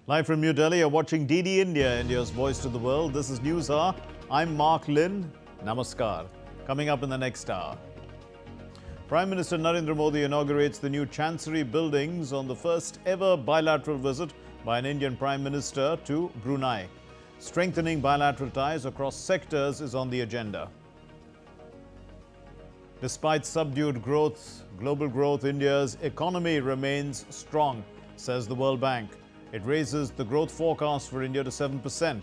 Live from New Delhi, you're watching DD India, India's voice to the world. This is News Hour. I'm Mark Lynn. Namaskar. Coming up in the next hour. Prime Minister Narendra Modi inaugurates the new Chancery buildings on the first ever bilateral visit by an Indian Prime Minister to Brunei. Strengthening bilateral ties across sectors is on the agenda. Despite subdued growth, global growth, India's economy remains strong, says the World Bank. It raises the growth forecast for India to 7%.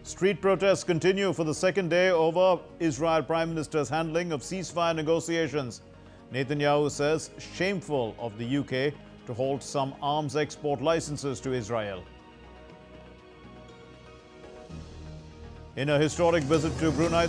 Street protests continue for the second day over Israel Prime Minister's handling of ceasefire negotiations. Netanyahu says shameful of the UK to halt some arms export licenses to Israel. In a historic visit to Brunei,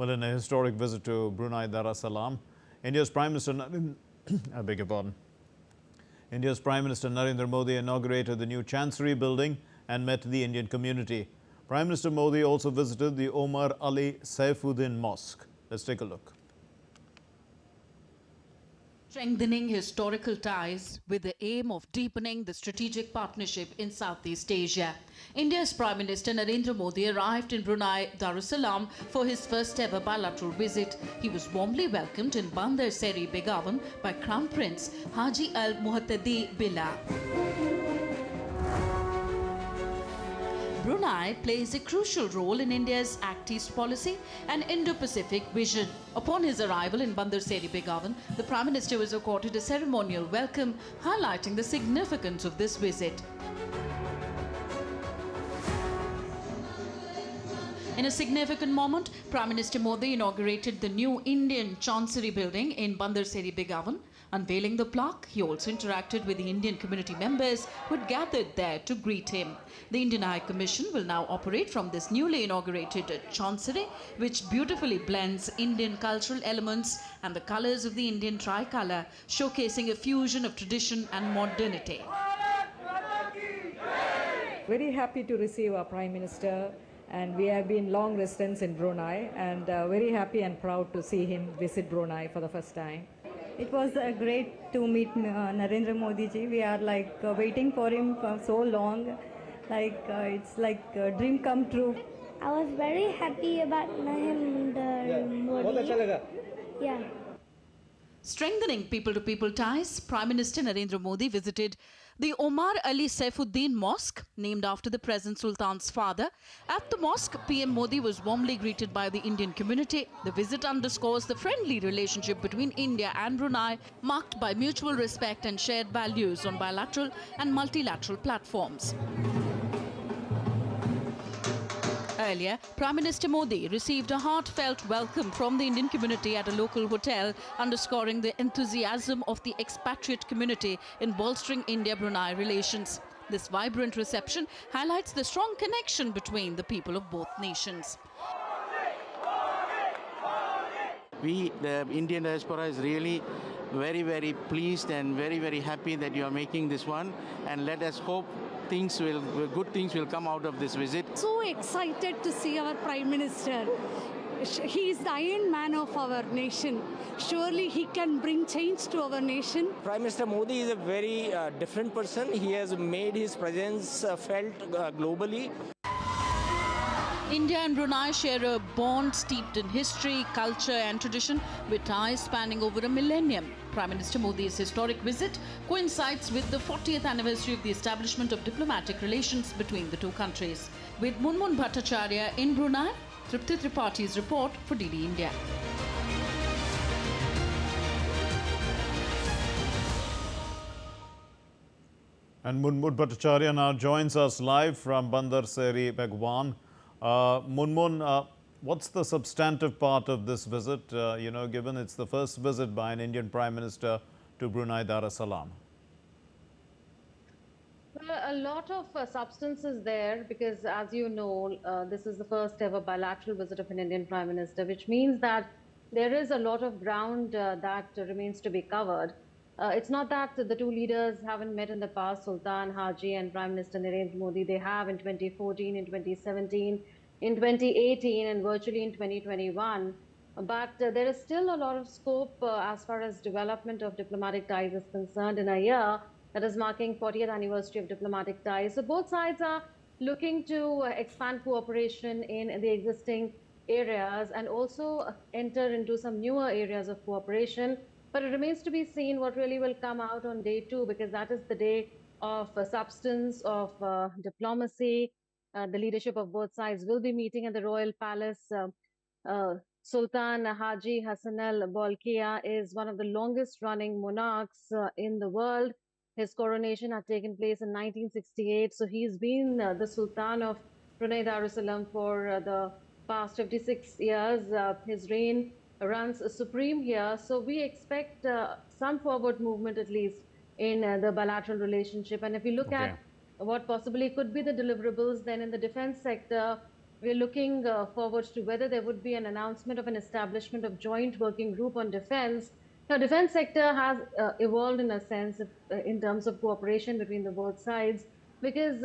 in a historic visit to Brunei Darussalam, India's Prime Minister India's Prime Minister Narendra Modi inaugurated the new Chancery building and met the Indian community. Prime Minister Modi also visited the Omar Ali Saifuddin Mosque. Let's take a look. Strengthening historical ties with the aim of deepening the strategic partnership in Southeast Asia. India's Prime Minister Narendra Modi arrived in Brunei Darussalam for his first ever bilateral visit. He was warmly welcomed in Bandar Seri Begawan by Crown Prince Haji Al Muhattadi Billah. Brunei plays a crucial role in India's Act East policy and Indo-Pacific vision. Upon his arrival in Bandar Seri Begawan, the Prime Minister was accorded a ceremonial welcome, highlighting the significance of this visit. In a significant moment, Prime Minister Modi inaugurated the new Indian Chancery building in Bandar Seri Begawan. Unveiling the plaque, he also interacted with the Indian community members who had gathered there to greet him. The Indian High Commission will now operate from this newly inaugurated Chancery, which beautifully blends Indian cultural elements and the colours of the Indian tricolour, showcasing a fusion of tradition and modernity. Very happy to receive our Prime Minister, and we have been long residents in Brunei, and very happy and proud to see him visit Brunei for the first time. It was great to meet Narendra Modi ji. We are waiting for him for so long. It's like a dream come true. I was very happy about Narendra Modi. Yeah. Strengthening people-to-people ties, Prime Minister Narendra Modi visited the Omar Ali Saifuddin Mosque, named after the present Sultan's father. At the mosque, PM Modi was warmly greeted by the Indian community. The visit underscores the friendly relationship between India and Brunei, marked by mutual respect and shared values on bilateral and multilateral platforms. Earlier, Prime Minister Modi received a heartfelt welcome from the Indian community at a local hotel, underscoring the enthusiasm of the expatriate community in bolstering India-Brunei relations. This vibrant reception highlights the strong connection between the people of both nations. We, the Indian diaspora, is really very pleased and very happy that you are making this one, and let us hope good things will come out of this visit. So excited to see our Prime Minister. He is the Iron Man of our nation. Surely he can bring change to our nation. Prime Minister Modi is a very different person. He has made his presence felt globally. India and Brunei share a bond steeped in history, culture and tradition, with ties spanning over a millennium. Prime Minister Modi's historic visit coincides with the 40th anniversary of the establishment of diplomatic relations between the two countries. With Munmun Bhattacharya in Brunei, Tripti Tripaঠি's report for DD India. And Munmun Bhattacharya now joins us live from Bandar Seri Begawan. Munmun, what's the substantive part of this visit, given it's the first visit by an Indian Prime Minister to Brunei Darussalam? Well, a lot of substance is there because, as you know, this is the first ever bilateral visit of an Indian Prime Minister, which means that there is a lot of ground that remains to be covered. It's not that the two leaders haven't met in the past, Sultan Haji and Prime Minister Narendra Modi. They have in 2014, in 2017, in 2018, and virtually in 2021. But there is still a lot of scope as far as development of diplomatic ties is concerned in a year that is marking 40th anniversary of diplomatic ties. So both sides are looking to expand cooperation in the existing areas and also enter into some newer areas of cooperation. But it remains to be seen what really will come out on day two, because that is the day of substance, of diplomacy. The leadership of both sides will be meeting at the Royal Palace. Sultan Haji Hassan al Bolkiah is one of the longest running monarchs in the world. His coronation had taken place in 1968. So he's been the Sultan of Brunei Darussalam for the past 56 years. His reign runs supreme here. So we expect some forward movement, at least in the bilateral relationship. And if you look at what possibly could be the deliverables, then in the defense sector, we're looking forward to whether there would be an announcement of an establishment of joint working group on defense. Now, defense sector has evolved in a sense in terms of cooperation between the both sides, because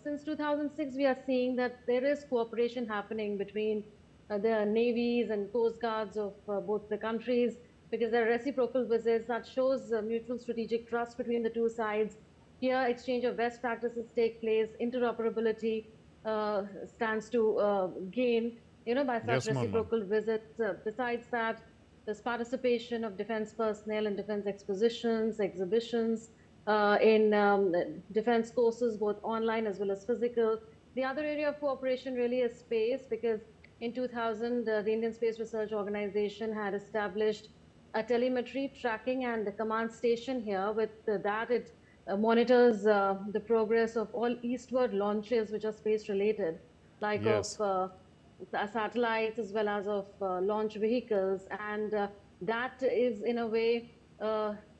since 2006, we are seeing that there is cooperation happening between the navies and coast guards of both the countries, because there are reciprocal visits that shows mutual strategic trust between the two sides. Here, exchange of best practices take place, interoperability stands to gain, by such reciprocal visits. Besides that, there's participation of defense personnel in defense expositions, exhibitions, in defense courses, both online as well as physical. The other area of cooperation really is space, because in 2000, the Indian Space Research Organization had established a telemetry tracking and the command station here. With that, it monitors the progress of all eastward launches which are space related, like of satellites as well as of launch vehicles. And that is in a way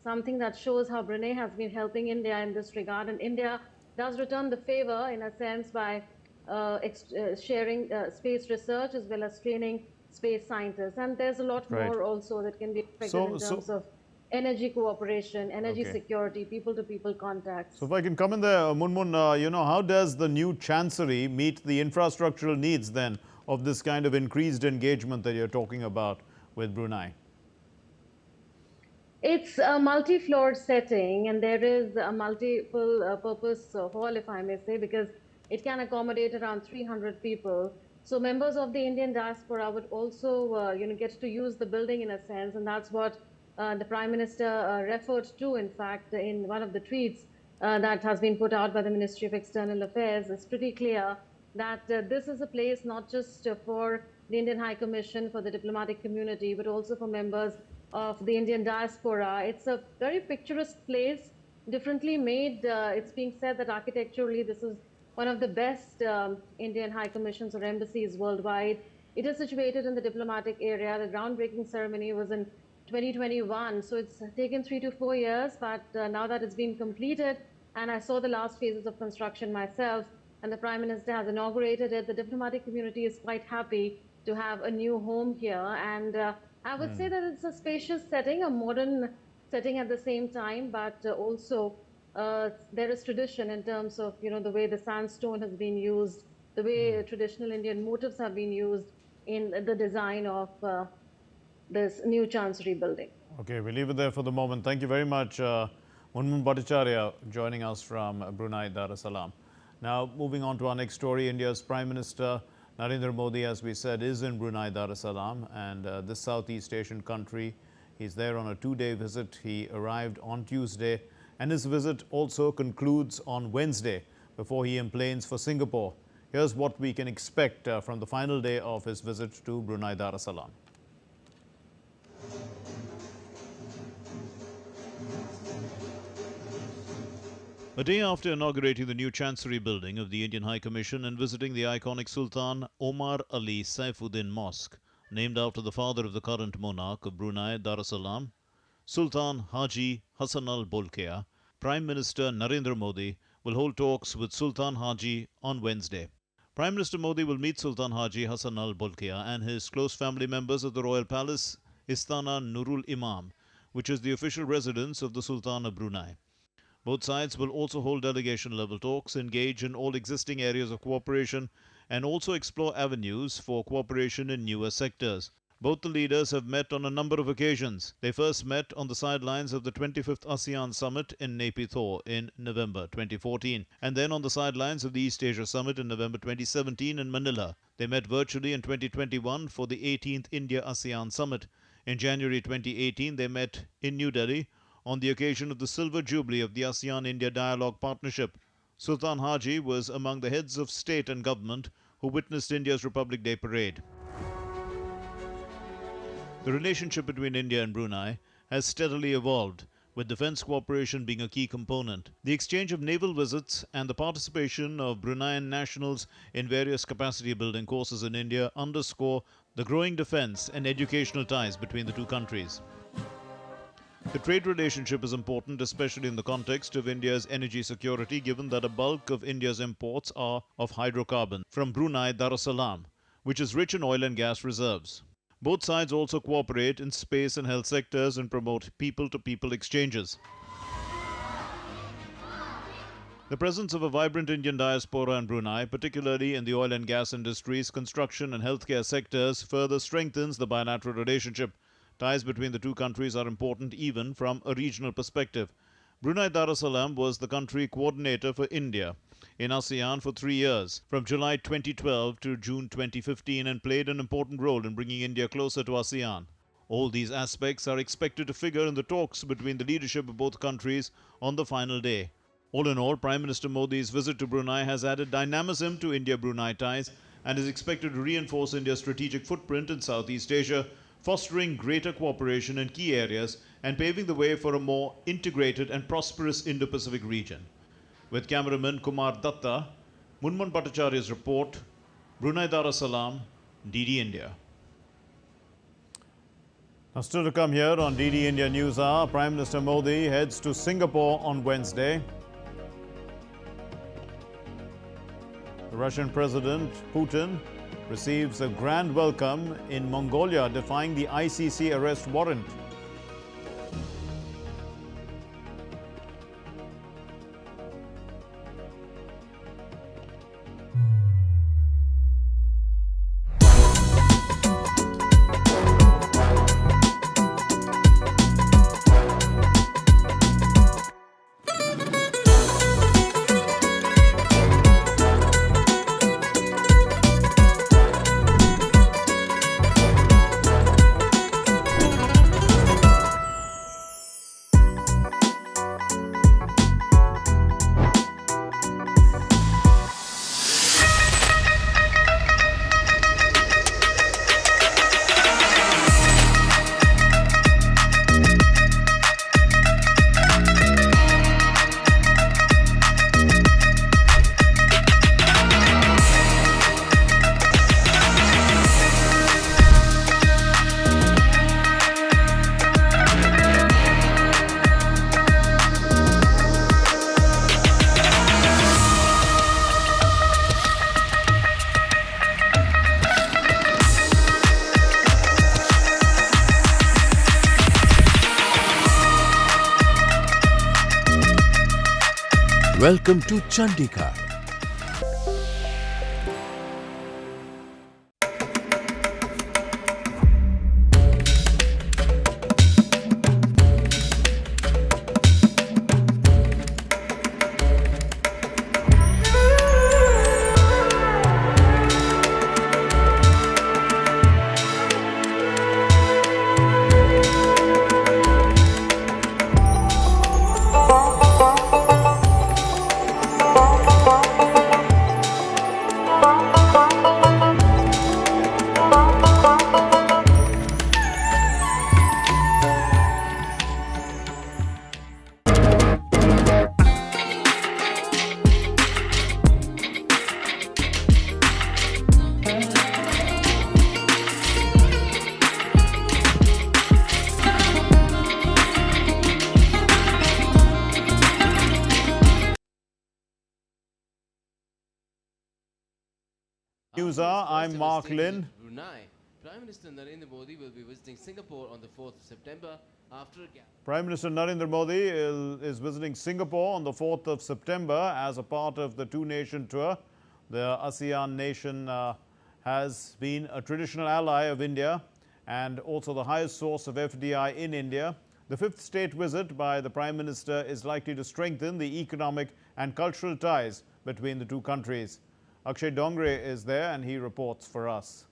something that shows how Brunei has been helping India in this regard. And India does return the favor in a sense by sharing space research as well as training space scientists. And there's a lot more also that can be expected in terms of energy cooperation, energy security, people-to-people contacts. So if I can come in there, Munmun, how does the new Chancery meet the infrastructural needs then of this kind of increased engagement that you're talking about with Brunei? It's a multi-floor setting, and there is a multiple purpose hall, if I may say, because it can accommodate around 300 people. So members of the Indian diaspora would also, get to use the building in a sense, and that's what the Prime Minister referred to, in fact, in one of the tweets that has been put out by the Ministry of External Affairs. It's pretty clear that this is a place not just for the Indian High Commission, for the diplomatic community, but also for members of the Indian diaspora. It's a very picturesque place, differently made. It's being said that architecturally this is one of the best Indian High Commissions or embassies worldwide. It is situated in the diplomatic area. The groundbreaking ceremony was in 2021. So it's taken 3 to 4 years, but now that it's been completed, and I saw the last phases of construction myself, and the Prime Minister has inaugurated it, the diplomatic community is quite happy to have a new home here. And I would say that it's a spacious setting, a modern setting at the same time, but also there is tradition in terms of, the way the sandstone has been used, the way traditional Indian motifs have been used in the design of this new Chancery building. Okay, we'll leave it there for the moment. Thank you very much, Munmun Bhattacharya, joining us from Brunei Darussalam. Now, moving on to our next story, India's Prime Minister Narendra Modi, as we said, is in Brunei Darussalam, and this Southeast Asian country. He's there on a 2-day visit. He arrived on Tuesday, and his visit also concludes on Wednesday before he emplanes for Singapore. Here's what we can expect from the final day of his visit to Brunei Darussalam. A day after inaugurating the new Chancery building of the Indian High Commission and visiting the iconic Sultan Omar Ali Saifuddin Mosque, named after the father of the current monarch of Brunei Darussalam, Sultan Haji Hassan al Bolkiah, Prime Minister Narendra Modi will hold talks with Sultan Haji on Wednesday. Prime Minister Modi will meet Sultan Haji Hassan Al Bolkiah and his close family members at the Royal Palace, Istana Nurul Imam, which is the official residence of the Sultan of Brunei. Both sides will also hold delegation-level talks, engage in all existing areas of cooperation, and also explore avenues for cooperation in newer sectors. Both the leaders have met on a number of occasions. They first met on the sidelines of the 25th ASEAN Summit in Naypyidaw in November 2014, and then on the sidelines of the East Asia Summit in November 2017 in Manila. They met virtually in 2021 for the 18th India-ASEAN Summit. In January 2018, they met in New Delhi on the occasion of the Silver Jubilee of the ASEAN-India Dialogue Partnership. Sultan Haji was among the heads of state and government who witnessed India's Republic Day parade. The relationship between India and Brunei has steadily evolved, with defense cooperation being a key component. The exchange of naval visits and the participation of Bruneian nationals in various capacity-building courses in India underscore the growing defense and educational ties between the two countries. The trade relationship is important, especially in the context of India's energy security, given that a bulk of India's imports are of hydrocarbon from Brunei Darussalam, which is rich in oil and gas reserves. Both sides also cooperate in space and health sectors and promote people-to-people exchanges. The presence of a vibrant Indian diaspora in Brunei, particularly in the oil and gas industries, construction and healthcare sectors, further strengthens the bilateral relationship. Ties between the two countries are important even from a regional perspective. Brunei Darussalam was the country coordinator for India in ASEAN for 3 years, from July 2012 to June 2015, and played an important role in bringing India closer to ASEAN. All these aspects are expected to figure in the talks between the leadership of both countries on the final day. All in all, Prime Minister Modi's visit to Brunei has added dynamism to India-Brunei ties and is expected to reinforce India's strategic footprint in Southeast Asia, fostering greater cooperation in key areas and paving the way for a more integrated and prosperous Indo-Pacific region. With cameraman Kumar Datta, Munman Bhattacharya's report, Brunei Darussalam, DD India. Now, still to come here on DD India News Hour, Prime Minister Modi heads to Singapore on Wednesday. The Russian President Putin receives a grand welcome in Mongolia, defying the ICC arrest warrant. Welcome to Chandigarh. News Hour, I'm Mark Lynn. Brunei. Prime Minister Narendra Modi will be visiting Singapore on the 4th of September after a gap. Prime Minister Narendra Modi is visiting Singapore on the 4th of September as a part of the two-nation tour. The ASEAN nation has been a traditional ally of India and also the highest source of FDI in India. The fifth state visit by the Prime Minister is likely to strengthen the economic and cultural ties between the two countries. Akshay Dongre is there and he reports for us.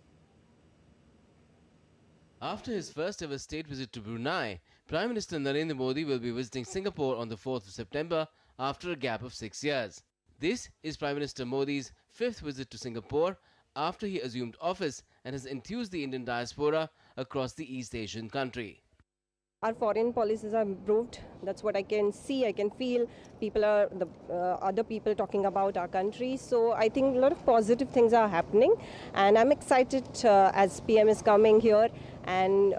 After his first ever state visit to Brunei, Prime Minister Narendra Modi will be visiting Singapore on the 4th of September after a gap of 6 years. This is Prime Minister Modi's fifth visit to Singapore after he assumed office and has enthused the Indian diaspora across the East Asian country. Our foreign policies are improved. That's what I can see, I can feel. People are, other people talking about our country. So I think a lot of positive things are happening. And I'm excited as PM is coming here. And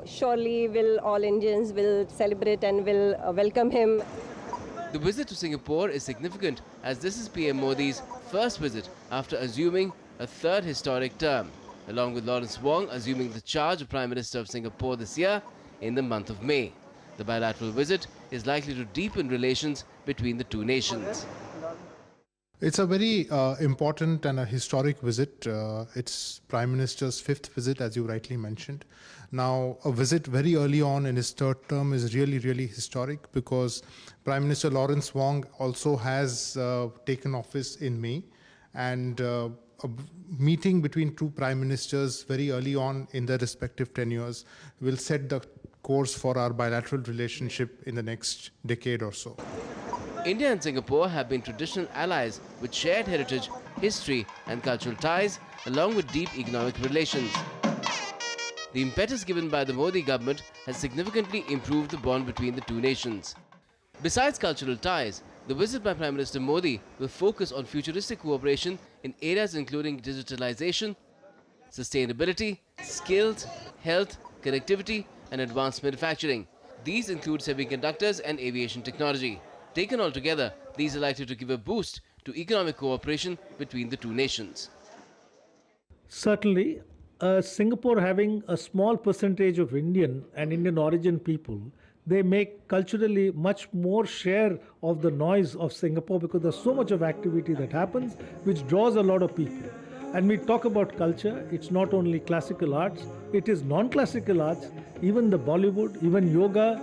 surely all Indians will celebrate and will welcome him. The visit to Singapore is significant as this is PM Modi's first visit after assuming a third historic term, along with Lawrence Wong assuming the charge of Prime Minister of Singapore this year in the month of May. The bilateral visit is likely to deepen relations between the two nations. It's a very important and a historic visit. It's Prime Minister's fifth visit, as you rightly mentioned. Now, a visit very early on in his third term is really, really historic because Prime Minister Lawrence Wong also has taken office in May, and a meeting between two prime ministers very early on in their respective tenures will set the course for our bilateral relationship in the next decade or so. India and Singapore have been traditional allies with shared heritage, history and cultural ties, along with deep economic relations. The impetus given by the Modi government has significantly improved the bond between the two nations. Besides cultural ties, the visit by Prime Minister Modi will focus on futuristic cooperation in areas including digitalization, sustainability, skills, health, connectivity and advanced manufacturing. These include semiconductors and aviation technology. Taken all together, these are likely to give a boost to economic cooperation between the two nations. Certainly, Singapore having a small percentage of Indian and Indian origin people, they make culturally much more share of the noise of Singapore because there's so much of activity that happens which draws a lot of people. And we talk about culture, it's not only classical arts, it is non-classical arts, even the Bollywood, even yoga,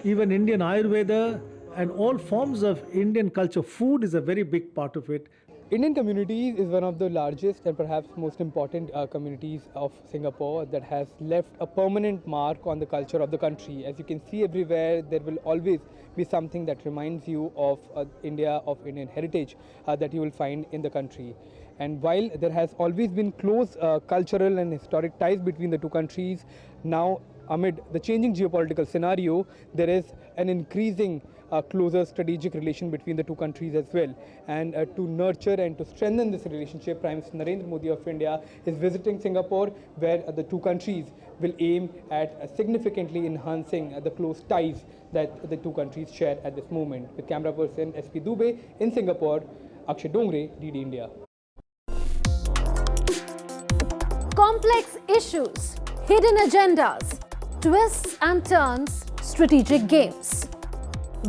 even Indian Ayurveda, and all forms of Indian culture. Food is a very big part of it. Indian community is one of the largest and perhaps most important communities of Singapore that has left a permanent mark on the culture of the country. As you can see everywhere, there will always be something that reminds you of India, of Indian heritage that you will find in the country. And while there has always been close cultural and historic ties between the two countries, now amid the changing geopolitical scenario, there is an increasing closer strategic relation between the two countries as well. And to nurture and to strengthen this relationship, Prime Minister Narendra Modi of India is visiting Singapore, where the two countries will aim at significantly enhancing the close ties that the two countries share at this moment. With camera person SP Dubey in Singapore, Akshay Dongre, DD India. Complex issues, hidden agendas, twists and turns, strategic games.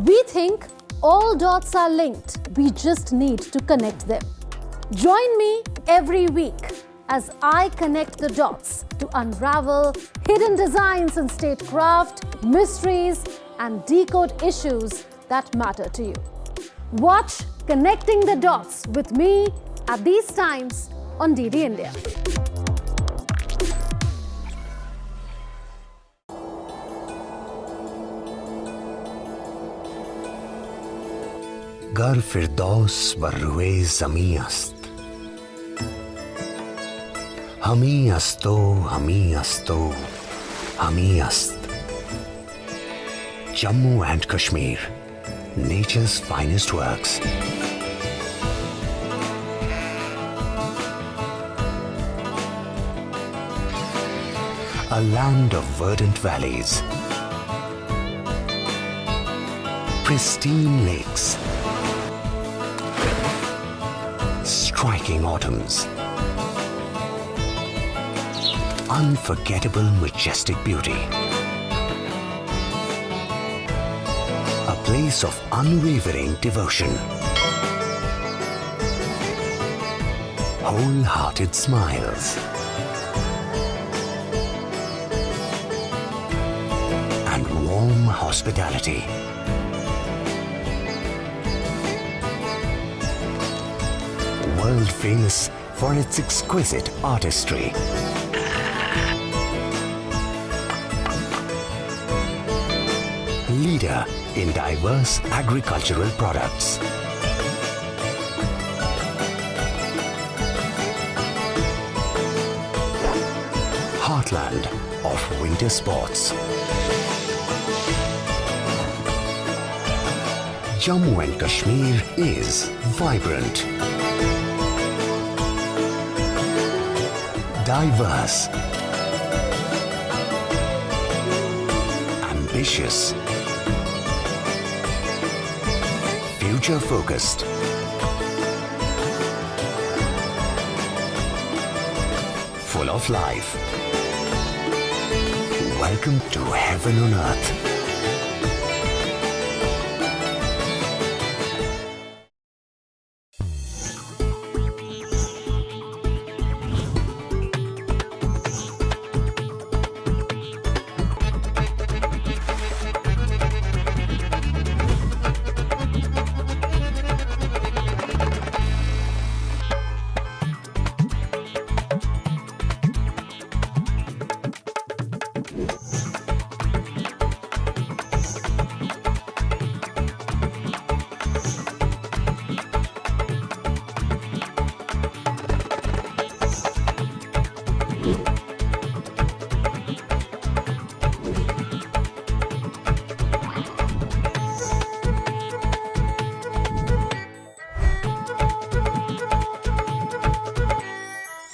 We think all dots are linked. We just need to connect them. Join me every week as I connect the dots to unravel hidden designs in statecraft, mysteries, and decode issues that matter to you. Watch Connecting the Dots with me at these times on DD India. गर फिरदौस बर्रुए ज़मी अस्त हमी अस्तो हमी अस्तो हमी अस्त Jammu and Kashmir, nature's finest works. A land of verdant valleys, pristine lakes, striking autumns, unforgettable majestic beauty. A place of unwavering devotion. Wholehearted smiles. And warm hospitality. World famous for its exquisite artistry. Leader in diverse agricultural products. Heartland of winter sports. Jammu and Kashmir is vibrant, diverse, ambitious, future-focused, full of life. Welcome to heaven on earth.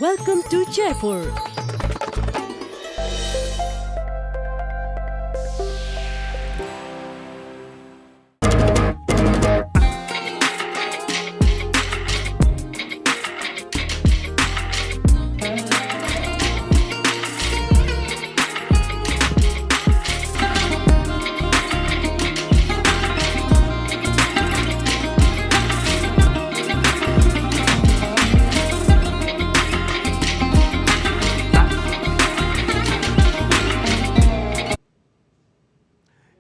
Welcome to Jaipur.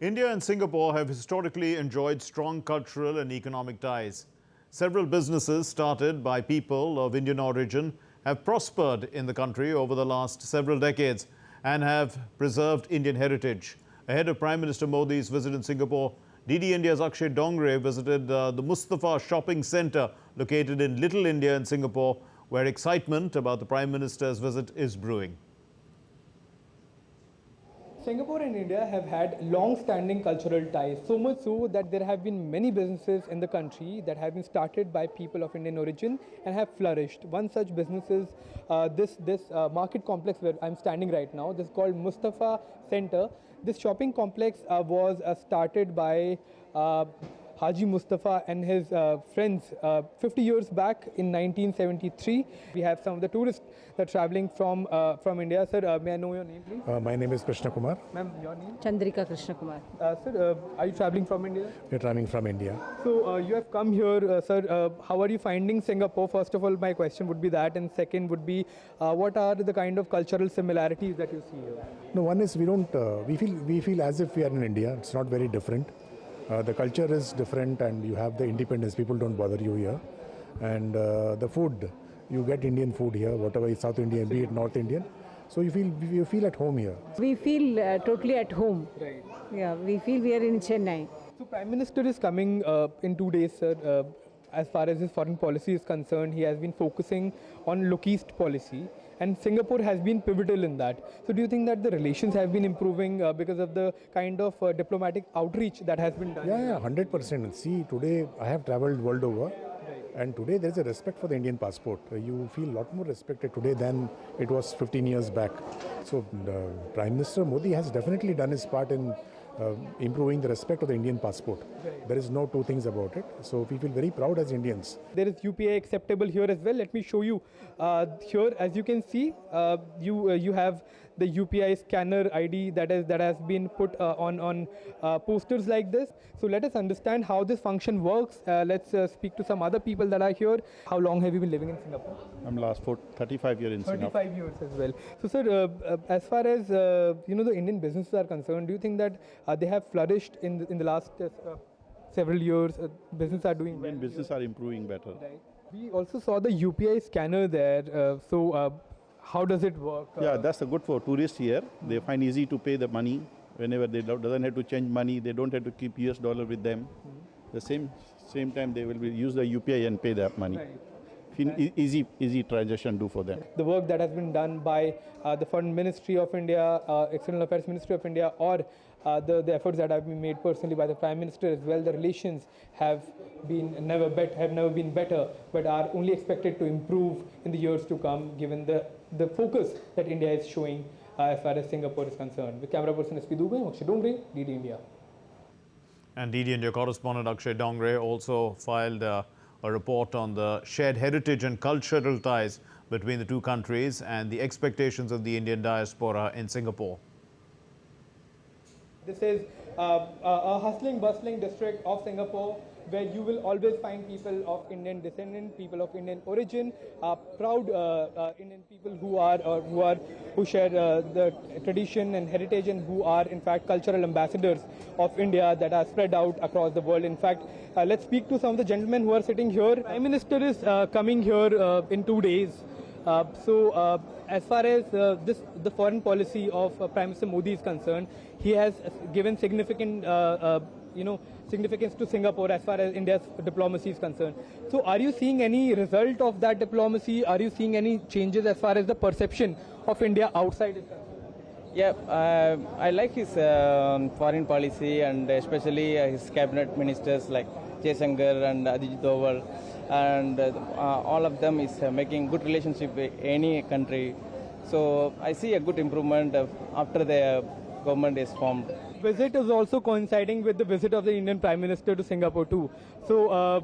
India and Singapore have historically enjoyed strong cultural and economic ties. Several businesses started by people of Indian origin have prospered in the country over the last several decades and have preserved Indian heritage. Ahead of Prime Minister Modi's visit in Singapore, DD India's Akshay Dongre visited the Mustafa Shopping Centre located in Little India in Singapore, where excitement about the Prime Minister's visit is brewing. Singapore and India have had long-standing cultural ties, so much so that there have been many businesses in the country that have been started by people of Indian origin and have flourished. One such business is this market complex where I'm standing right now. This is called Mustafa Centre. This shopping complex was started by Haji Mustafa and his friends 50 years back in 1973. We have some of the tourists that are traveling from India. Sir, may I know your name, please? My name is Krishna Kumar. Ma'am, your name? Chandrika Krishna Kumar. Sir, are you traveling from India? We are traveling from India. So you have come here, sir. How are you finding Singapore? First of all, my question would be that, and second would be, what are the kind of cultural similarities that you see here? No, one is we feel as if we are in India. It's not very different. The culture is different, and you have the independence. People don't bother you here, and the food, you get Indian food here, whatever is South Indian, be it North Indian. So you feel at home here. We feel totally at home. Right. Yeah, we feel we are in Chennai. So Prime Minister is coming in 2 days, sir. As far as his foreign policy is concerned, he has been focusing on Look East policy, and Singapore has been pivotal in that. So do you think that the relations have been improving because of the kind of diplomatic outreach that has been done? Yeah, 100%. See, today I have traveled world over, and today there is a respect for the Indian passport. You feel a lot more respected today than it was 15 years back. So Prime Minister Modi has definitely done his part in improving the respect of the Indian passport. Right. There is no two things about it. So we feel very proud as Indians. There is UPI acceptable here as well. Let me show you. Here, as you can see, you have the UPI scanner ID that has been put on posters like this. So let us understand how this function works. Let's speak to some other people that are here. How long have you been living in Singapore? I'm last for 35 years in Singapore. 35 years as well. So, sir, as far as the Indian businesses are concerned, do you think that they have flourished in the last several years? Businesses are doing well. Indian businesses are improving better. Right. We also saw the UPI scanner there. How does it work? Yeah, that's good for tourists here. They find easy to pay the money whenever they doesn't have to change money. They don't have to keep US dollar with them. The same time they will use the UPI and pay that money. Right. Easy transaction do for them. The work that has been done by the Foreign Ministry of India, External Affairs Ministry of India, or the efforts that have been made personally by the Prime Minister as well, the relations have never been better, but are only expected to improve in the years to come, given the focus that India is showing as far as Singapore is concerned. With camera person SP Dubey, Akshay Dongre, DD India. And DD India correspondent Akshay Dongre also filed a report on the shared heritage and cultural ties between the two countries and the expectations of the Indian diaspora in Singapore. This is a hustling, bustling district of Singapore, where you will always find people of Indian descent, people of Indian origin, proud Indian people who share the tradition and heritage, and who are in fact cultural ambassadors of India that are spread out across the world. In fact, let's speak to some of the gentlemen who are sitting here. Prime Minister is coming here in 2 days. As far as the foreign policy of Prime Minister Modi is concerned, he has given significant significance to Singapore as far as India's diplomacy is concerned. So are you seeing any result of that diplomacy? Are you seeing any changes as far as the perception of India outside is concerned? Yeah, I like his foreign policy, and especially his cabinet ministers like Jaishankar and Ajit Doval, and all of them is making good relationship with any country. So I see a good improvement after the government is formed. Visit is also coinciding with the visit of the Indian Prime Minister to Singapore too. So,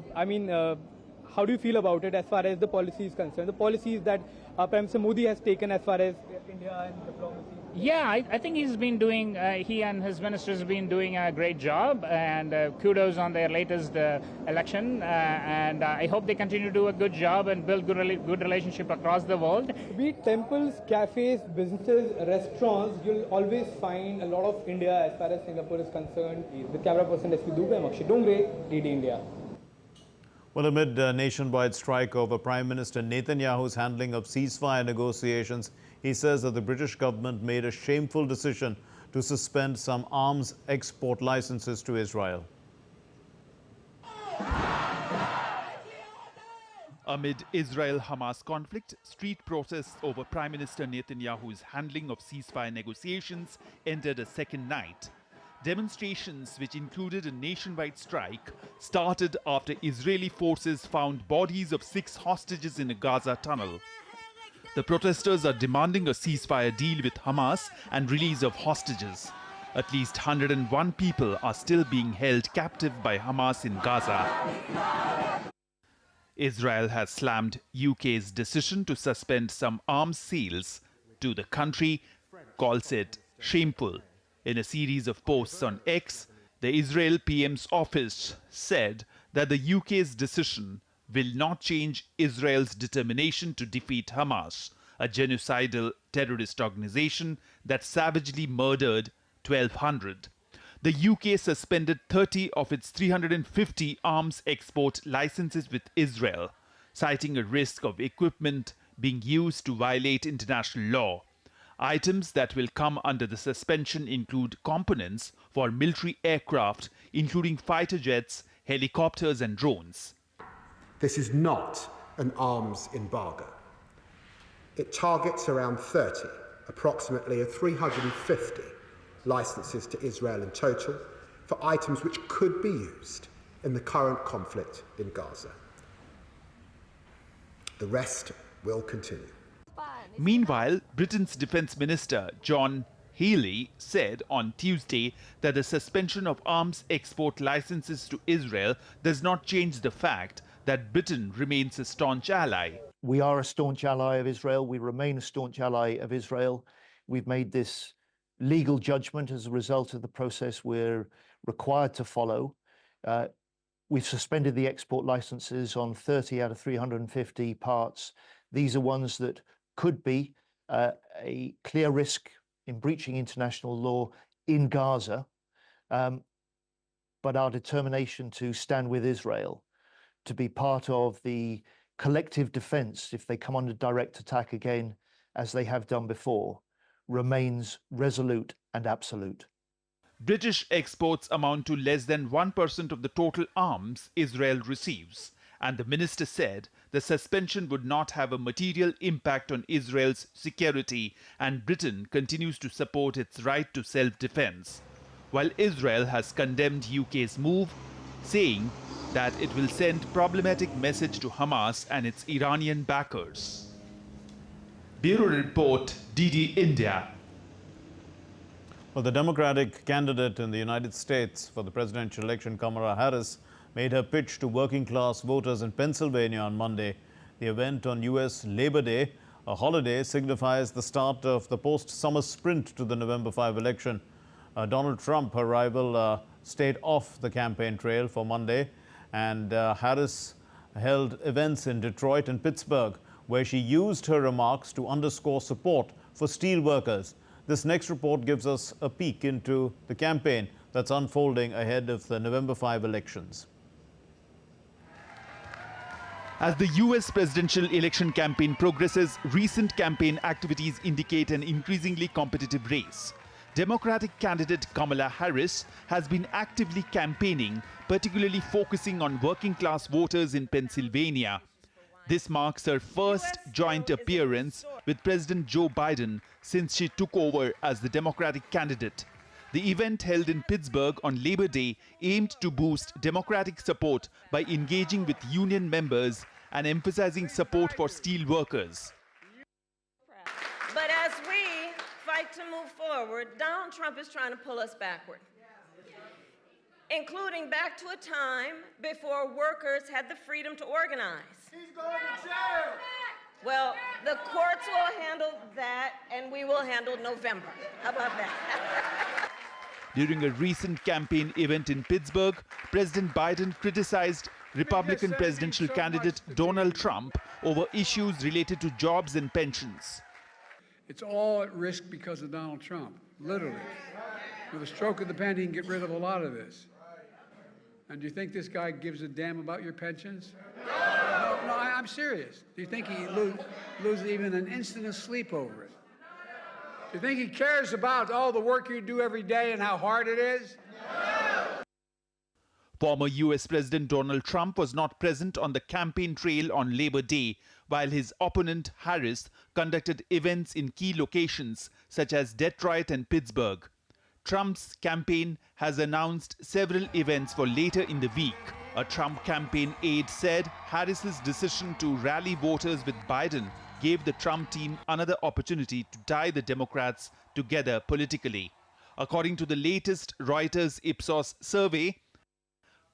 how do you feel about it as far as the policy is concerned? The policies that Prime Minister Modi has taken as far as India and diplomacy? Yeah, I think he's been doing, he and his ministers have been doing a great job, and kudos on their latest election, and I hope they continue to do a good job and build good relationship across the world. Be it temples, cafes, businesses, restaurants, you'll always find a lot of India as far as Singapore is concerned. The camera person SP Dubey, Akshay Dongre, DD India. Well, amid a nationwide strike over Prime Minister Netanyahu's handling of ceasefire negotiations, he says that the British government made a shameful decision to suspend some arms export licenses to Israel. Amid Israel-Hamas conflict, street protests over Prime Minister Netanyahu's handling of ceasefire negotiations entered a second night. Demonstrations, which included a nationwide strike, started after Israeli forces found bodies of 6 hostages in a Gaza tunnel. The protesters are demanding a ceasefire deal with Hamas and release of hostages. At least 101 people are still being held captive by Hamas in Gaza. Israel has slammed UK's decision to suspend some arms sales to the country, calls it shameful. In a series of posts on X, the Israel PM's office said that the UK's decision will not change Israel's determination to defeat Hamas, a genocidal terrorist organization that savagely murdered 1,200. The UK suspended 30 of its 350 arms export licenses with Israel, citing a risk of equipment being used to violate international law. Items that will come under the suspension include components for military aircraft, including fighter jets, helicopters and drones. This is not an arms embargo. It targets around 30, approximately 350 licenses to Israel in total for items which could be used in the current conflict in Gaza. The rest will continue. Meanwhile, Britain's Defence Minister John Healy said on Tuesday that the suspension of arms export licenses to Israel does not change the fact that Britain remains a staunch ally. We are a staunch ally of Israel. We remain a staunch ally of Israel. We've made this legal judgment as a result of the process we're required to follow. We've suspended the export licenses on 30 out of 350 parts. These are ones that could be a clear risk in breaching international law in Gaza, but our determination to stand with Israel, to be part of the collective defense if they come under direct attack again, as they have done before, remains resolute and absolute. British exports amount to less than 1% of the total arms Israel receives, and the minister said the suspension would not have a material impact on Israel's security, and Britain continues to support its right to self-defense. While Israel has condemned UK's move, saying that it will send problematic message to Hamas and its Iranian backers. Bureau Report, DD India. Well, the Democratic candidate in the United States for the presidential election, Kamala Harris, made her pitch to working-class voters in Pennsylvania on Monday. The event on U.S. Labor Day, a holiday, signifies the start of the post-summer sprint to the November 5 election. Donald Trump, her rival, stayed off the campaign trail for Monday, and Harris held events in Detroit and Pittsburgh, where she used her remarks to underscore support for steel workers. This next report gives us a peek into the campaign that's unfolding ahead of the November 5 elections. As the US presidential election campaign progresses, recent campaign activities indicate an increasingly competitive race. Democratic candidate Kamala Harris has been actively campaigning, particularly focusing on working-class voters in Pennsylvania. This marks her first joint appearance with President Joe Biden since she took over as the Democratic candidate. The event held in Pittsburgh on Labor Day aimed to boost Democratic support by engaging with union members and emphasizing support for steel workers. But as we fight to move forward, Donald Trump is trying to pull us backward, including back to a time before workers had the freedom to organize. He's going to jail! Well, the courts will handle that, and we will handle November. How about that? During a recent campaign event in Pittsburgh, President Biden criticized Republican presidential candidate Donald Trump over issues related to jobs and pensions. It's all at risk because of Donald Trump, literally. With a stroke of the pen, he can get rid of a lot of this. And do you think this guy gives a damn about your pensions? No, I'm serious. Do you think he loses even an instant of sleep over it? Do you think he cares about all the work you do every day and how hard it is? Former US President Donald Trump was not present on the campaign trail on Labor Day, while his opponent Harris conducted events in key locations such as Detroit and Pittsburgh. Trump's campaign has announced several events for later in the week. A Trump campaign aide said Harris's decision to rally voters with Biden gave the Trump team another opportunity to tie the Democrats together politically. According to the latest Reuters Ipsos survey,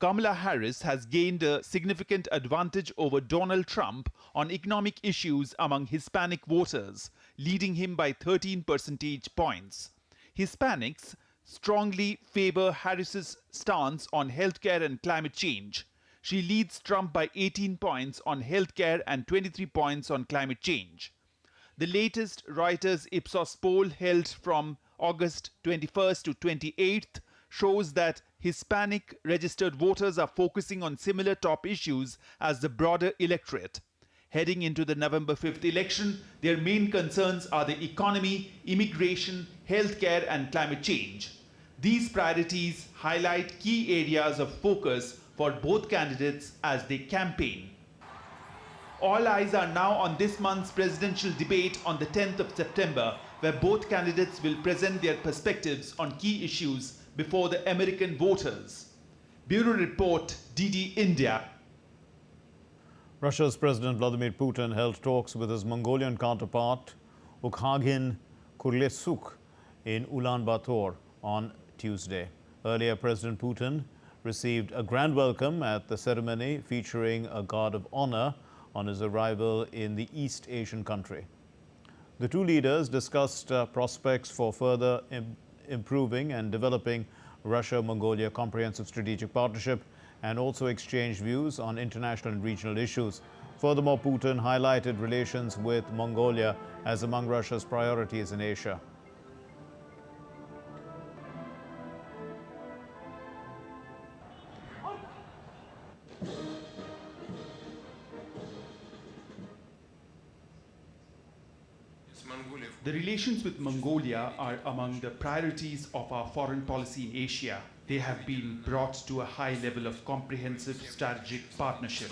Kamala Harris has gained a significant advantage over Donald Trump on economic issues among Hispanic voters, leading him by 13 percentage points. Hispanics strongly favor Harris's stance on healthcare and climate change. She leads Trump by 18 points on healthcare and 23 points on climate change. The latest Reuters Ipsos poll held from August 21st to 28th shows that Hispanic registered voters are focusing on similar top issues as the broader electorate. Heading into the November 5th election, their main concerns are the economy, immigration, healthcare, and climate change. These priorities highlight key areas of focus for both candidates as they campaign. All eyes are now on this month's presidential debate on the 10th of September, where both candidates will present their perspectives on key issues before the American voters. Bureau Report, DD India. Russia's President Vladimir Putin held talks with his Mongolian counterpart, Ukhagen Kurlesuk, in Ulaanbaatar on Tuesday. Earlier, President Putin received a grand welcome at the ceremony featuring a guard of honor on his arrival in the East Asian country. The two leaders discussed prospects for further improving and developing Russia-Mongolia Comprehensive Strategic Partnership and also exchanged views on international and regional issues. Furthermore, Putin highlighted relations with Mongolia as among Russia's priorities in Asia. The relations with Mongolia are among the priorities of our foreign policy in Asia. They have been brought to a high level of comprehensive strategic partnership.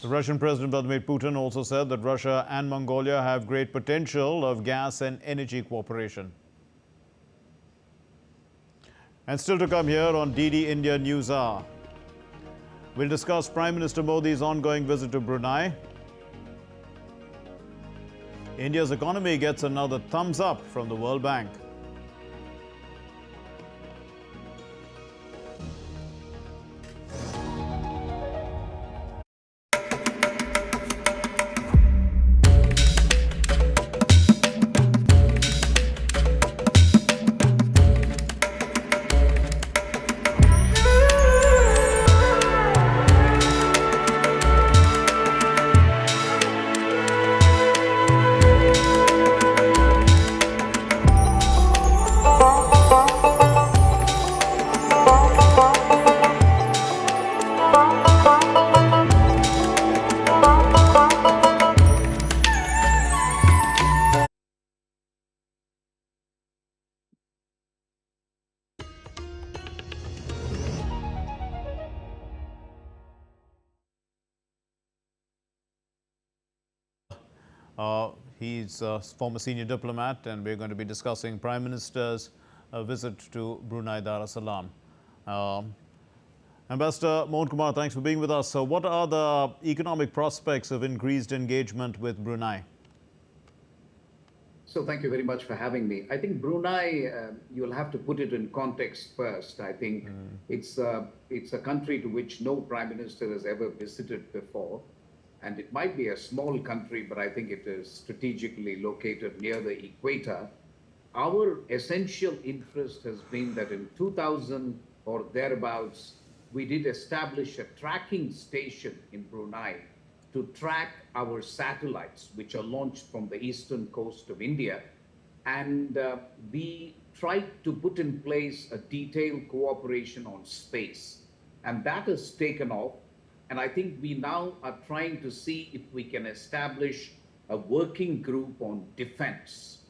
The Russian President Vladimir Putin also said that Russia and Mongolia have great potential of gas and energy cooperation. And still to come here on DD India News Hour, we'll discuss Prime Minister Modi's ongoing visit to Brunei. India's economy gets another thumbs up from the World Bank. He's a former senior diplomat, and we're going to be discussing Prime Minister's visit to Brunei Darussalam. Ambassador Mohan Kumar, thanks for being with us. So what are the economic prospects of increased engagement with Brunei? So thank you very much for having me. I think Brunei, you'll have to put it in context first. I think it's a country to which no prime minister has ever visited before. And it might be a small country, but I think it is strategically located near the equator. Our essential interest has been that in 2000 or thereabouts, we did establish a tracking station in Brunei to track our satellites, which are launched from the eastern coast of India. And we tried to put in place a detailed cooperation on space. And that has taken off. And I think we now are trying to see if we can establish a working group on defense.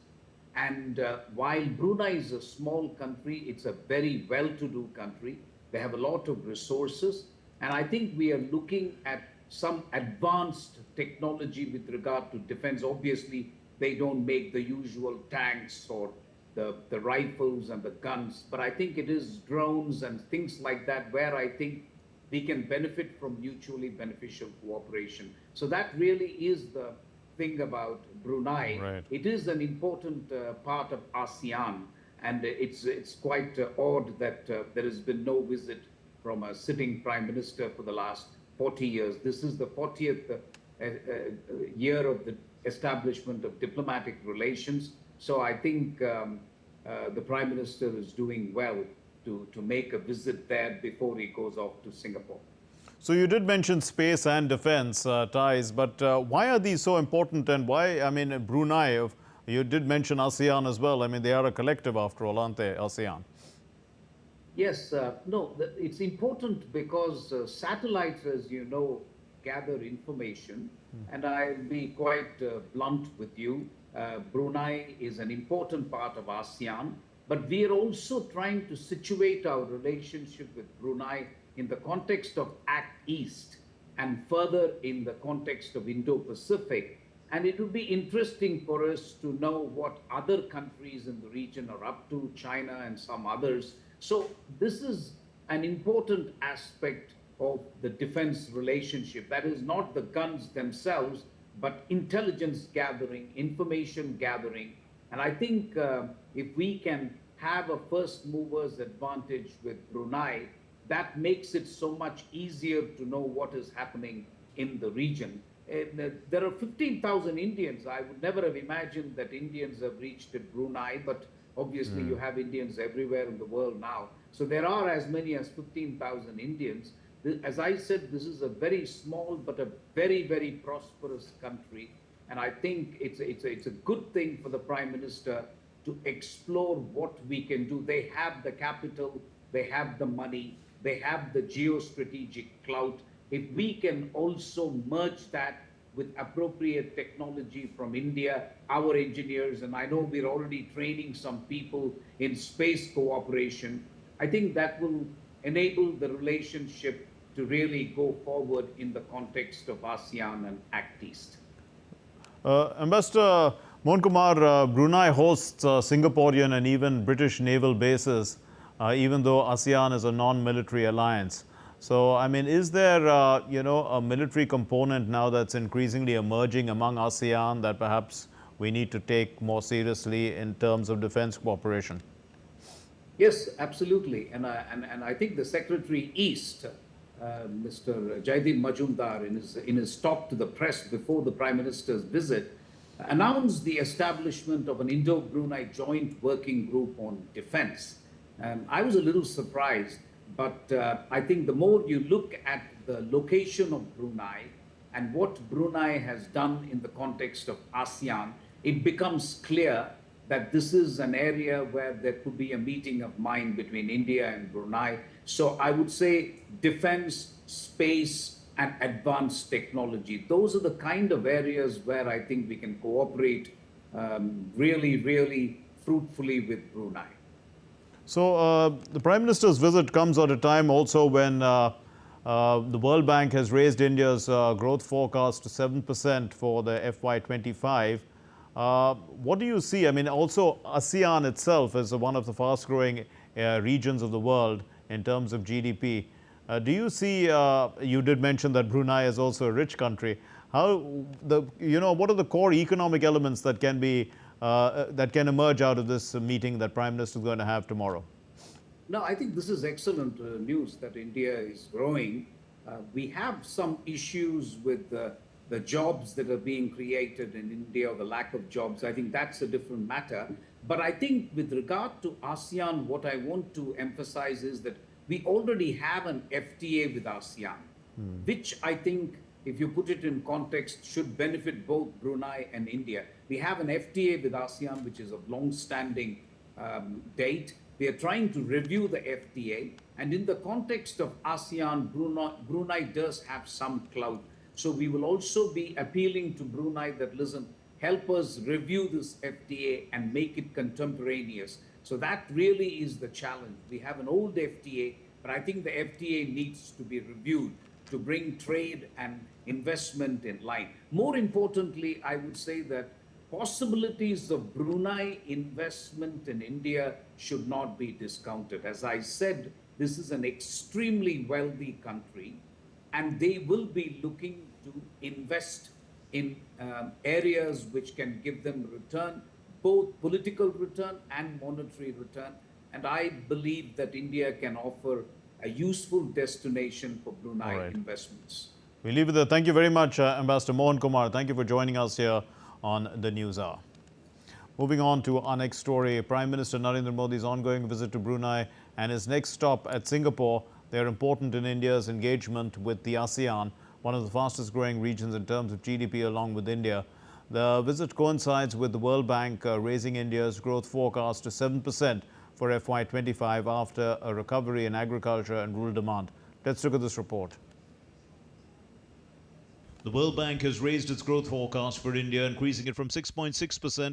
And while Brunei is a small country, it's a very well-to-do country. They have a lot of resources. And I think we are looking at some advanced technology with regard to defense. Obviously, they don't make the usual tanks or the rifles and the guns. But I think it is drones and things like that where I think we can benefit from mutually beneficial cooperation. So that really is the thing about Brunei. Right. It is an important part of ASEAN, and it's quite odd that there has been no visit from a sitting prime minister for the last 40 years. This is the 40th year of the establishment of diplomatic relations. So I think the prime minister is doing well to make a visit there before he goes off to Singapore. So you did mention space and defense ties, but why are these so important, and why, I mean, Brunei, you did mention ASEAN as well. I mean, they are a collective after all, aren't they, ASEAN? Yes, no, it's important because satellites, as you know, gather information. And I'll be quite blunt with you. Brunei is an important part of ASEAN. But we are also trying to situate our relationship with Brunei in the context of Act East and further in the context of Indo-Pacific. And it would be interesting for us to know what other countries in the region are up to, China and some others. So this is an important aspect of the defense relationship. That is not the guns themselves, but intelligence gathering, information gathering. And I think if we can have a first mover's advantage with Brunei, that makes it so much easier to know what is happening in the region. There are 15,000 Indians. I would never have imagined that Indians have reached at Brunei, but obviously you have Indians everywhere in the world now. So there are as many as 15,000 Indians. As I said, this is a very small but a very, very prosperous country. And I think it's a good thing for the Prime Minister to explore what we can do. They have the capital, they have the money, they have the geostrategic clout. If we can also merge that with appropriate technology from India, our engineers, and I know we're already training some people in space cooperation, I think that will enable the relationship to really go forward in the context of ASEAN and Act East. Ambassador Mohan Kumar, Brunei hosts Singaporean and even British naval bases, even though ASEAN is a non-military alliance. So, I mean, is there, you know, a military component now that's increasingly emerging among ASEAN that perhaps we need to take more seriously in terms of defense cooperation? Yes, absolutely. And I think the Secretary East, Mr. Jaideep Majumdar, in his talk to the press before the Prime Minister's visit, announced the establishment of an Indo-Brunei joint working group on defense. I was a little surprised, but I think the more you look at the location of Brunei and what Brunei has done in the context of ASEAN, it becomes clear that this is an area where there could be a meeting of mind between India and Brunei. So I would say defense, space, and advanced technology. Those are the kind of areas where I think we can cooperate really, really fruitfully with Brunei. So the Prime Minister's visit comes at a time also when the World Bank has raised India's growth forecast to 7% for the FY25. What do you see? I mean, also ASEAN itself is one of the fast-growing regions of the world in terms of GDP. Do you see, you did mention that Brunei is also a rich country. What are the core economic elements that can be, that can emerge out of this meeting that Prime Minister is going to have tomorrow? No, I think this is excellent news that India is growing. We have some issues with the jobs that are being created in India, or the lack of jobs. I think that's a different matter. But I think with regard to ASEAN, what I want to emphasize is that we already have an FTA with ASEAN, which I think, if you put it in context, should benefit both Brunei and India. We have an FTA with ASEAN, which is of long-standing date. We are trying to review the FTA. And in the context of ASEAN, Brunei does have some clout. So we will also be appealing to Brunei that, listen, help us review this FTA and make it contemporaneous. So that really is the challenge. We have an old FTA, but I think the FTA needs to be reviewed to bring trade and investment in line. More importantly, I would say that possibilities of Brunei investment in India should not be discounted. As I said, this is an extremely wealthy country, and they will be looking to invest in areas which can give them return, both political return and monetary return. And I believe that India can offer a useful destination for Brunei investments. We leave it there. Thank you very much, Ambassador Mohan Kumar. Thank you for joining us here on the News Hour. Moving on to our next story, Prime Minister Narendra Modi's ongoing visit to Brunei and his next stop at Singapore. They are important in India's engagement with the ASEAN, one of the fastest growing regions in terms of GDP along with India. The visit coincides with the World Bank raising India's growth forecast to 7% for FY25 after a recovery in agriculture and rural demand. Let's look at this report. The World Bank has raised its growth forecast for India, increasing it from 6.6%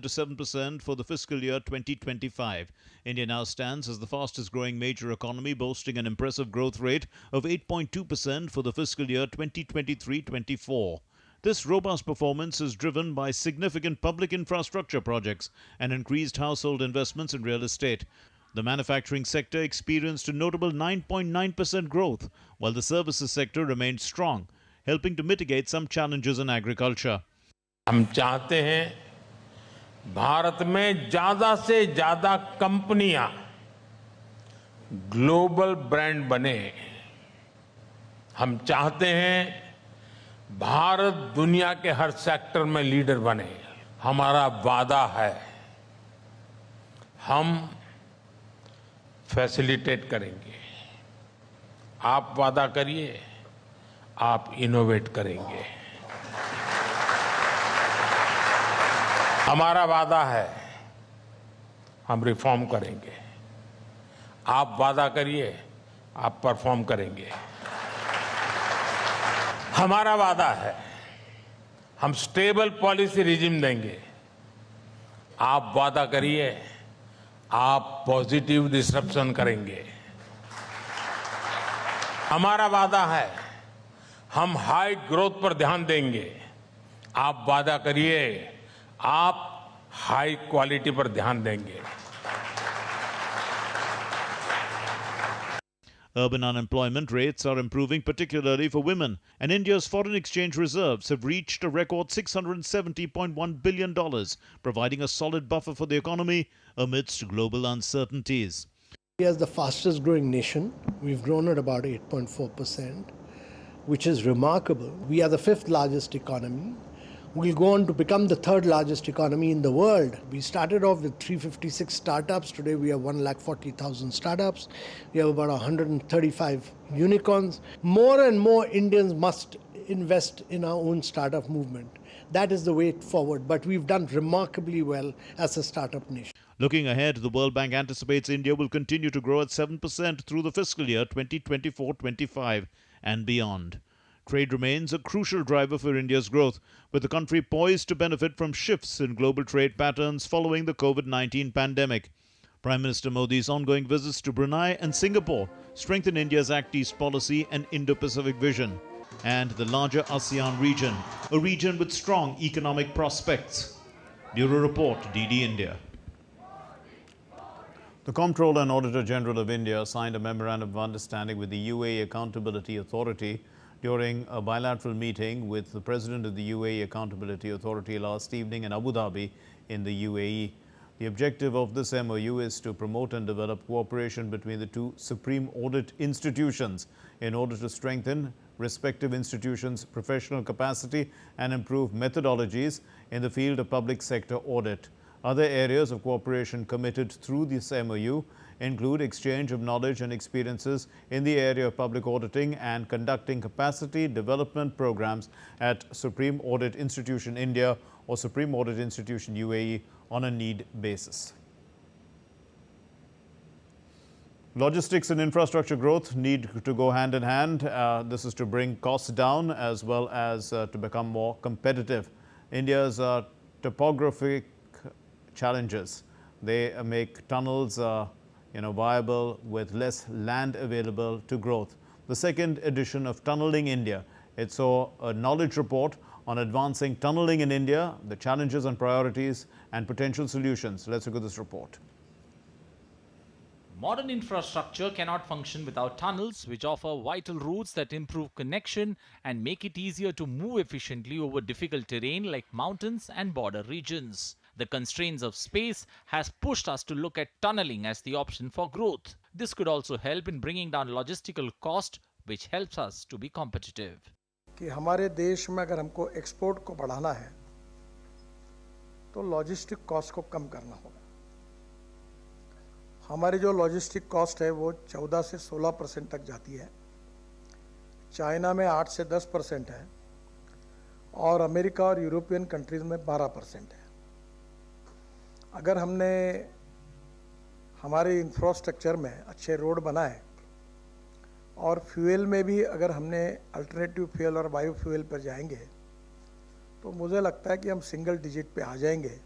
to 7% for the fiscal year 2025. India now stands as the fastest growing major economy, boasting an impressive growth rate of 8.2% for the fiscal year 2023-24. This robust performance is driven by significant public infrastructure projects and increased household investments in real estate. The manufacturing sector experienced a notable 9.9% growth, while the services sector remained strong, helping to mitigate some challenges in agriculture. हम चाहते हैं भारत में ज्यादा से ज्यादा कंपनियां global brand बने। हम चाहते हैं भारत दुनिया के हर सेक्टर में लीडर बने। हमारा वादा है हम फैसिलिटेट करेंगे। आप वादा करिए, आप इनोवेट करेंगे। हमारा वादा है हम रिफॉर्म करेंगे। आप वादा करिए, आप परफॉर्म करेंगे। हमारा वादा है हम स्टेबल पॉलिसी रिजिम देंगे। आप वादा करिए, आप पॉजिटिव डिसरप्शन करेंगे। हमारा वादा है हम हाई ग्रोथ पर ध्यान देंगे। आप वादा करिए, आप हाई क्वालिटी पर ध्यान देंगे। Urban unemployment rates are improving, particularly for women, and India's foreign exchange reserves have reached a record $670.1 billion, providing a solid buffer for the economy amidst global uncertainties. India is the fastest growing nation. We've grown at about 8.4%, which is remarkable. We are the 5th largest economy. We'll go on to become the 3rd largest economy in the world. We started off with 356 startups. Today we have 140,000 startups. We have about 135 unicorns. More and more Indians must invest in our own startup movement. That is the way forward. But we've done remarkably well as a startup nation. Looking ahead, the World Bank anticipates India will continue to grow at 7% through the fiscal year 2024-25 and beyond. Trade remains a crucial driver for India's growth, with the country poised to benefit from shifts in global trade patterns following the COVID-19 pandemic. Prime Minister Modi's ongoing visits to Brunei and Singapore strengthen India's Act East policy and Indo-Pacific vision, and the larger ASEAN region, a region with strong economic prospects. Bureau Report, DD India. The Comptroller and Auditor General of India signed a Memorandum of Understanding with the UAE Accountability Authority during a bilateral meeting with the President of the UAE Accountability Authority last evening in Abu Dhabi in the UAE. The objective of this MOU is to promote and develop cooperation between the two supreme audit institutions in order to strengthen respective institutions' professional capacity and improve methodologies in the field of public sector audit. Other areas of cooperation committed through this MOU include exchange of knowledge and experiences in the area of public auditing and conducting capacity development programs at Supreme Audit Institution India or Supreme Audit Institution UAE on a need basis. Logistics and infrastructure growth need to go hand in hand. This is to bring costs down as well as to become more competitive. India's topographic challenges, they make tunnels viable with less land available to growth. The second edition of Tunneling India, it saw a knowledge report on advancing tunneling in India, the challenges and priorities and potential solutions. Let's look at this report. Modern infrastructure cannot function without tunnels, which offer vital routes that improve connection and make it easier to move efficiently over difficult terrain like mountains and border regions. The constraints of space has pushed us to look at tunneling as the option for growth. This could also help in bringing down logistical cost, which helps us to be competitive. कि हमारे देश में अगर हमको export को बढ़ाना है तो लॉजिस्टिक कॉस्ट को कम करना होगा। हमारी जो लॉजिस्टिक कॉस्ट है वो 14 से 16% तक जाती है, चाइना में 8 से 10% है और अमेरिका और यूरोपियन कंट्रीज में 12% है। अगर हमने हमारे इंफ्रास्ट्रक्चर में अच्छे रोड बनाए और फ्यूल में भी अगर हमने अल्टरनेटिव फ्यूल और बायो फ्यूल पर जाएंगे तो मुझे लगता है कि हम सिंगल डिजिट पे आ जाएंगे।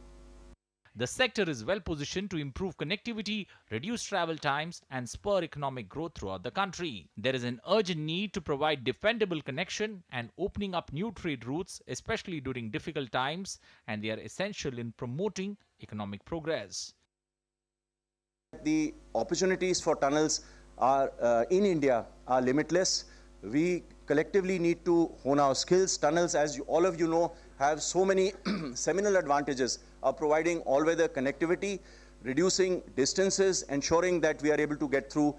The sector is well positioned to improve connectivity, reduce travel times and spur economic growth throughout the country. There is an urgent need to provide dependable connection and opening up new trade routes, especially during difficult times, and they are essential in promoting economic progress. The opportunities for tunnels are in India are limitless. We collectively need to hone our skills. Tunnels, as all of you know, have so many seminal advantages providing all-weather connectivity, reducing distances, ensuring that we are able to get through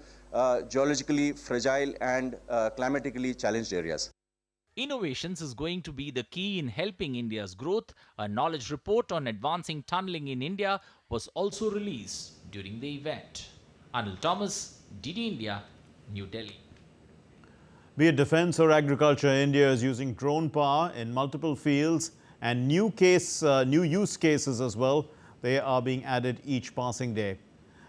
geologically fragile and climatically challenged areas. Innovations is going to be the key in helping India's growth. A knowledge report on advancing tunneling in India was also released during the event. Anil Thomas, DD India, New Delhi. Be it defense or agriculture, India is using drone power in multiple fields and new use cases as well. They are being added each passing day.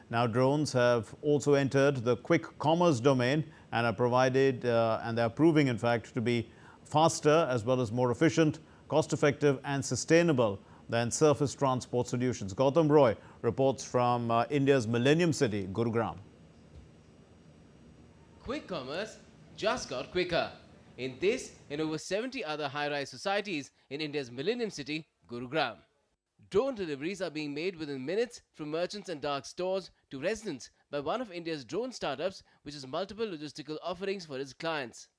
Now drones have also entered the quick commerce domain and are provided and they are proving in fact to be faster as well as more efficient, cost-effective and sustainable than surface transport solutions. Gautam Roy reports from India's Millennium City, Gurugram. Quick commerce just got quicker. In this and over 70 other high-rise societies in India's Millennium City, Gurugram. Drone deliveries are being made within minutes from merchants and dark stores to residents by one of India's drone startups, which has multiple logistical offerings for its clients.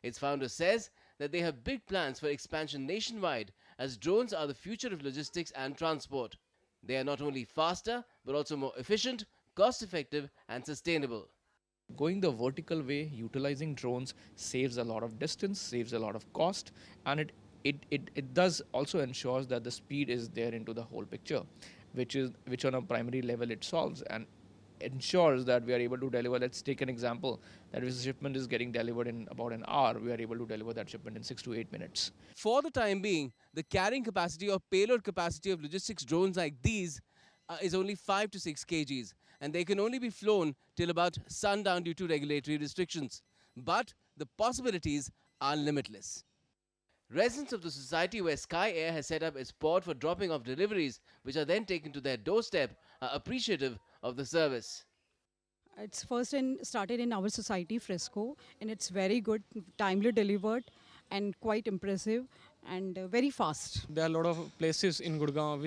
Its founder says that they have big plans for expansion nationwide, as drones are the future of logistics and transport. They are not only faster, but also more efficient, cost-effective and sustainable. Going the vertical way, utilizing drones saves a lot of distance, saves a lot of cost, and it does also ensures that the speed is there into the whole picture, which on a primary level it solves and ensures that we are able to deliver. Let's take an example that if a shipment is getting delivered in about an hour, we are able to deliver that shipment in 6 to 8 minutes. For the time being, the carrying capacity or payload capacity of logistics drones like these is only 5 to 6 kgs, and they can only be flown till about sundown due to regulatory restrictions. But the possibilities are limitless. Residents of the society where Sky Air has set up its pod for dropping off deliveries, which are then taken to their doorstep, are appreciative of the service. It's first started in our society, Fresco, and it's very good, timely delivered and quite impressive and very fast. There are a lot of places in Gurgaon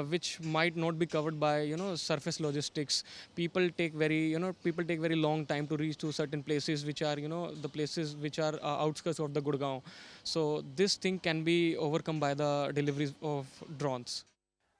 which might not be covered by surface logistics. People take very long time to reach to certain places which are the places which are outskirts of the Gurgaon. So this thing can be overcome by the deliveries of drones.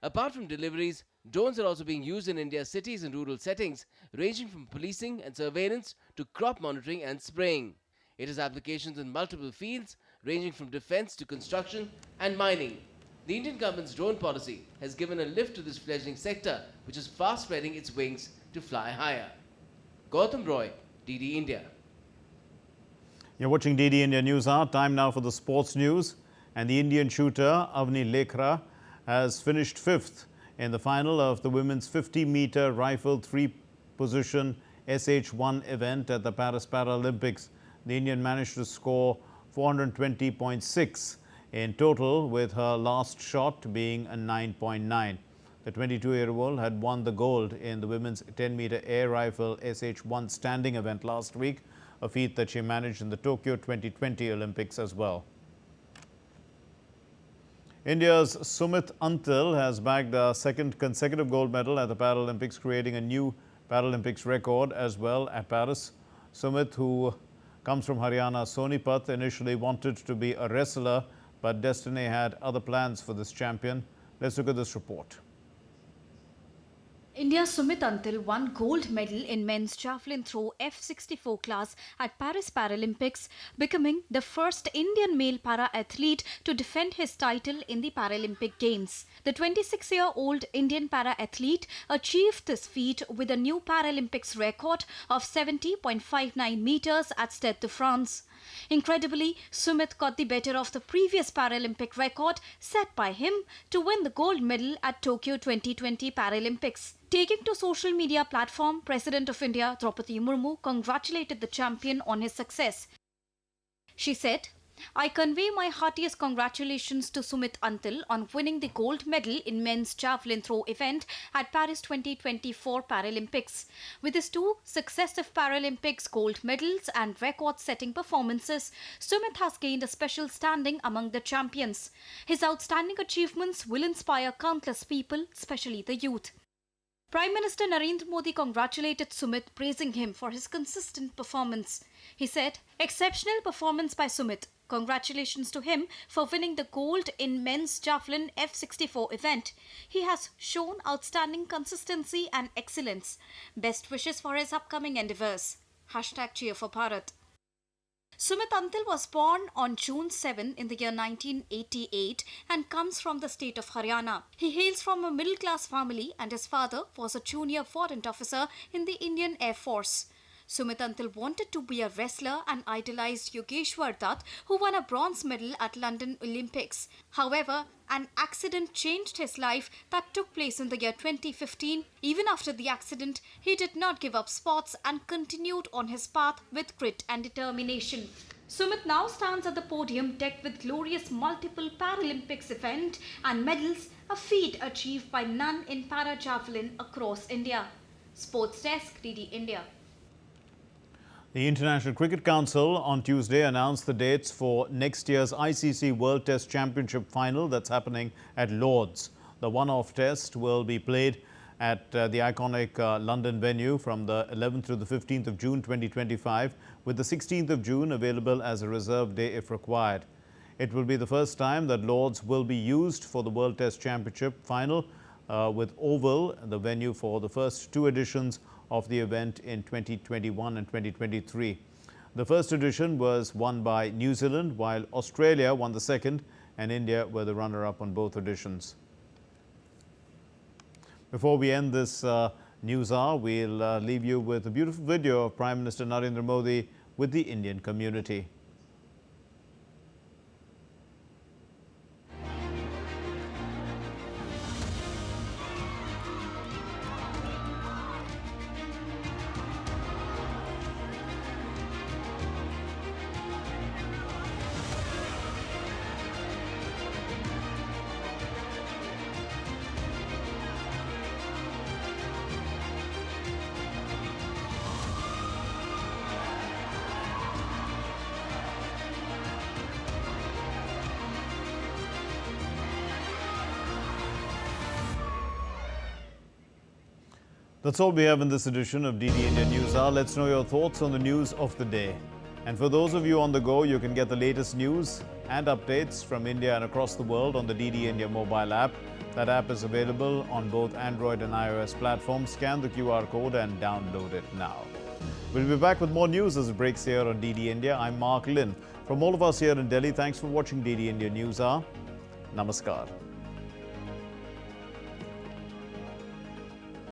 Apart from deliveries, drones are also being used in India's cities and rural settings, ranging from policing and surveillance to crop monitoring and spraying. It has applications in multiple fields, ranging from defense to construction and mining. The Indian government's drone policy has given a lift to this fledgling sector, which is fast spreading its wings to fly higher. Gautam Roy, DD India. You're watching DD India News Hour. Time now for the sports news. And the Indian shooter Avni Lekhra has finished 5th in the final of the women's 50-meter rifle 3-position SH1 event at the Paris Paralympics. The Indian managed to score 420.6 in total, with her last shot being a 9.9. The 22-year-old had won the gold in the women's 10-meter air rifle SH1 standing event last week, a feat that she managed in the Tokyo 2020 Olympics as well. India's Sumit Antil has bagged a second consecutive gold medal at the Paralympics, creating a new Paralympics record as well at Paris. Sumit, who comes from Haryana Sonipat, initially wanted to be a wrestler, but destiny had other plans for this champion. Let's look at this report. India's Sumit Antil won gold medal in men's javelin throw F64 class at Paris Paralympics, becoming the first Indian male para-athlete to defend his title in the Paralympic Games. The 26-year-old Indian para-athlete achieved this feat with a new Paralympics record of 70.59 meters at Stade de France. Incredibly, Sumit got the better of the previous Paralympic record set by him to win the gold medal at Tokyo 2020 Paralympics. Taking to social media platform, President of India Draupadi Murmu congratulated the champion on his success. She said, "I convey my heartiest congratulations to Sumit Antil on winning the gold medal in men's javelin throw event at Paris 2024 Paralympics. With his 2 successive Paralympics gold medals and record-setting performances, Sumit has gained a special standing among the champions. His outstanding achievements will inspire countless people, especially the youth." Prime Minister Narendra Modi congratulated Sumit, praising him for his consistent performance. He said, "Exceptional performance by Sumit. Congratulations to him for winning the gold in men's javelin F64 event. He has shown outstanding consistency and excellence. Best wishes for his upcoming endeavours. #Cheer for Bharat. Sumit Antil was born on June 7 in the year 1988 and comes from the state of Haryana. He hails from a middle-class family and his father was a junior warrant officer in the Indian Air Force. Sumit Antil wanted to be a wrestler and idolized Yogeshwar Dutt, who won a bronze medal at London Olympics. However, an accident changed his life that took place in the year 2015. Even after the accident, he did not give up sports and continued on his path with grit and determination. Sumit now stands at the podium decked with glorious multiple Paralympics event and medals, a feat achieved by none in para-javelin across India. Sports Desk, DD India. The International Cricket Council on Tuesday announced the dates for next year's ICC World Test Championship final that's happening at Lord's. The one-off test will be played at the iconic London venue from the 11th to the 15th of June 2025, with the 16th of June available as a reserve day if required. It will be the first time that Lord's will be used for the World Test Championship final, with Oval, the venue for the first two editions of the event in 2021 and 2023. The first edition was won by New Zealand, while Australia won the second and India were the runner-up on both editions. Before we end this news hour, we'll leave you with a beautiful video of Prime Minister Narendra Modi with the Indian community. That's all we have in this edition of DD India News Hour. Let's know your thoughts on the news of the day. And for those of you on the go, you can get the latest news and updates from India and across the world on the DD India mobile app. That app is available on both Android and iOS platforms. Scan the QR code and download it now. We'll be back with more news as it breaks here on DD India. I'm Mark Lin. From all of us here in Delhi, thanks for watching DD India News Hour. Namaskar.